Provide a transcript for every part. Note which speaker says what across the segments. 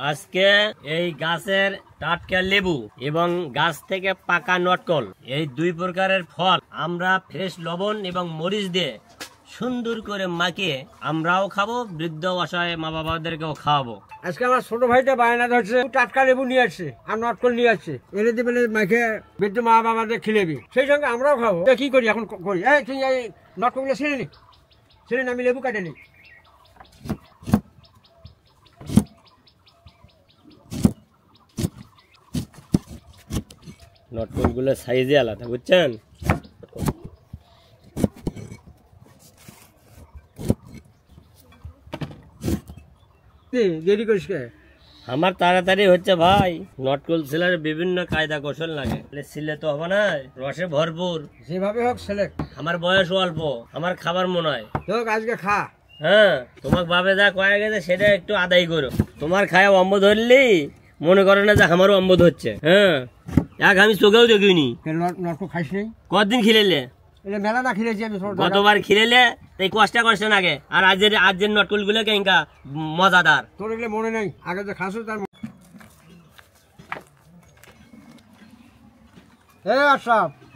Speaker 1: আজকে এই গাছের টাটকা লেবু এবং গাছ থেকে পাকা নটকল এই দুই প্রকারের ফল আমরা ফ্রেশ লবণ এবং মরিচ দিয়ে সুন্দর করে মাখিয়ে আমরাও খাবো, বৃদ্ধ অসহায় মা বাবাদেরকেও খাওয়াবো।
Speaker 2: আজকে আমার ছোট ভাইটা বায়না ধরছে, টাটকা লেবু নিয়ে আসছে আর নটকল নিয়ে আসছে, এনে দিবে মাখে বৃদ্ধ মা বাবাদের খিলেবি, সেই সঙ্গে আমরাও খাবো। কি করি এখন করি, এই তুই এই নটকলগুলো ছেড়ে নি, ছেড়ে আমি লেবু কাটে নি।
Speaker 1: নটকল গুলো সাইজে আলাদা, বুঝছেন?
Speaker 2: দেরি করিস কে?
Speaker 1: আমার তাড়াতাড়ি হচ্ছে ভাই, নটকল ছেলের বিভিন্ন কায়দা কৌশল লাগে, ছিলে তো হবে না, রসে ভরপুর,
Speaker 2: যেভাবে হোক ছেলে।
Speaker 1: আমার বয়স অল্প, আমার খাবার মনে হয়
Speaker 2: হোক, আজকে খা।
Speaker 1: হ্যাঁ, তোমার বাপে যা কয়ে গেছে সেটা একটু আদায় করো। তোমার খায়া অম্ব ধরলি মনে করো না যে আমারও অম্ব ধরছে। হ্যাঁ, এক আমি চোখেও দেখিনি।
Speaker 2: নটকল খাইস নেই?
Speaker 1: কতদিন খিলেলে?
Speaker 2: মেলা না খিলেছি আমি,
Speaker 1: গতবার খিলেলে এই কষ্ট নাগে, আর আজের নটকল গুলো কেঙ্কা মজাদার।
Speaker 2: তোর এগুলো মনে নেই, আগে যে খাসো তার।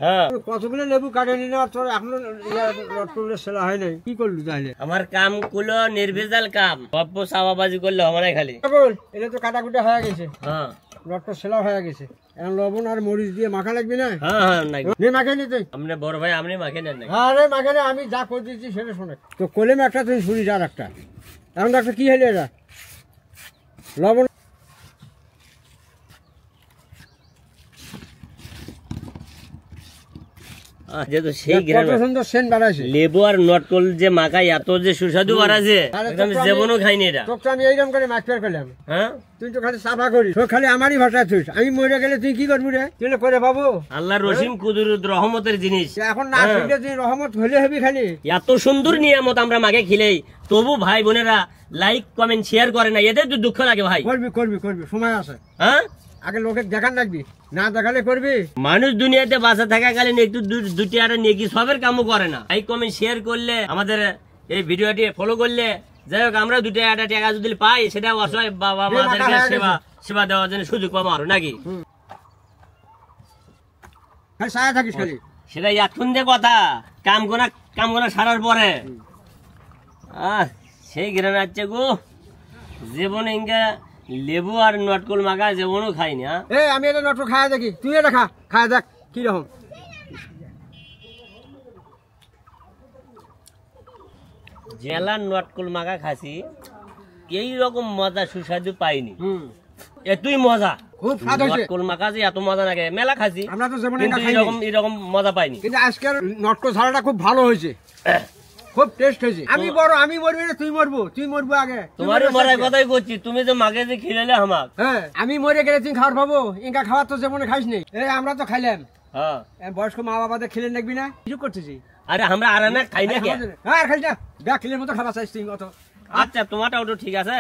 Speaker 1: হ্যাঁ,
Speaker 2: কতগুলো লেবু কাটে নি না, তোর এখনো নটকলের সেলা হয় নাই, কি করলি তাহলে?
Speaker 1: আমার কাম গুলো নির্ভেজাল কাম, গপ্প চাওয়াবাজি করলে হবে না খালি।
Speaker 2: এটা তো কাটাকুটা হয়ে গেছে,
Speaker 1: হ্যাঁ,
Speaker 2: নটকল সেলা হয়ে গেছে, এখন লবণ আর মরিচ দিয়ে মাখা লাগবে না?
Speaker 1: হ্যাঁ,
Speaker 2: নে মাখে নি তুই।
Speaker 1: আপনি বড় ভাই, আপনি মাখে নেন না?
Speaker 2: আরে মাখে নে, আমি যা করে দিচ্ছি সেটা শোনে। তো কলেম একটা তুই শুনিস, আর একটা এখন একটা কি হলো এটা? লবণ
Speaker 1: লেবু আর নটকল যে মাখাই এত যে সুস্বাদু বাড়াছে, জীবনও খাইনি এটা।
Speaker 2: তোকে আমি এইরকম করে মাখতে করলাম, হ্যাঁ? তুই তো খালি সাফা করিস, তো খালি আমারই ভাষা থুস। আমি মরে গেলে তুই কি করবি রে? তুই করে পাবো
Speaker 1: আল্লাহ রহিম কুদরত রহমতের জিনিস,
Speaker 2: এখন না খেলে তুই রহমত হলে হবি খালি।
Speaker 1: এত সুন্দর নিয়ামত আমরা মাকে খিলেই, তবু ভাই বোনেরা লাইক কমেন্ট শেয়ার করে না, এদের তো দুঃখ লাগে ভাই।
Speaker 2: করবি করবি করবি, সময় আছে।
Speaker 1: হ্যাঁ, আগে
Speaker 2: লোকে দেখান রাখবি, না দেখালে করবি।
Speaker 1: মানুষ দুনিয়াতে বাঁচা থাকাকালীন একটু দুটি আর নেকি সবের কামও করে না। লাইক কমেন্ট শেয়ার করলে, আমাদের এই ভিডিওটি ফলো করলে, যাই হোক আমরা দুটো একটা টাকা যদি পাই, সেটা অসহায় বাবা মাদেরকে সেবা দেওয়ার জন্য সুযোগ পাবো আরো, নাকি?
Speaker 2: থাকিস খালি,
Speaker 1: সেটা এখন যে কথা, কাম গোনা সারার পরে সেই গ্রামে আছে গো, জীবনে ইনকা লেবু আর নটকল মাখা জীবনও খাইনি।
Speaker 2: আমি এটা নটকল খাওয়া দেখি, তুই এটা খা, খাওয়া দেখ কিরকম।
Speaker 1: জেলার নটকল মাখা খাসি, এইরকম মজা সুস্বাদু পাইনি। এতই মজা,
Speaker 2: খুব স্বাদ হয়েছে।
Speaker 1: নটকল মাখা যে এত মজা লাগে মেলা খাসি,
Speaker 2: আমরা তো যেমন
Speaker 1: এরকম মজা পাইনি।
Speaker 2: কিন্তু আজকের নটকল ছাড়াটা খুব ভালো হয়েছে, খুব টেস্ট হয়েছে। আমি মরবি না, তুই মরবো আগে।
Speaker 1: তোমারও মরার কথাই করছি, তুমি যে মাকে যে খিলালে আমাক।
Speaker 2: হ্যাঁ, আমি মরে গেলে তুই খাওয়ার পাবো, ইনকা খাওয়ার তো যেমন খাইস নেই। আমরা তো খাইলাম,
Speaker 1: হ্যাঁ,
Speaker 2: বয়স্ক মা বাবাদের খেলে দেখবি না, কিছু করতেছি।
Speaker 1: আরে আমরা আর না খাই না,
Speaker 2: হ্যাঁ খাই না, ব্যাগ খেলের মতো খাবার চাইছি অত।
Speaker 1: আচ্ছা, তোমারটাও তো ঠিক আছে।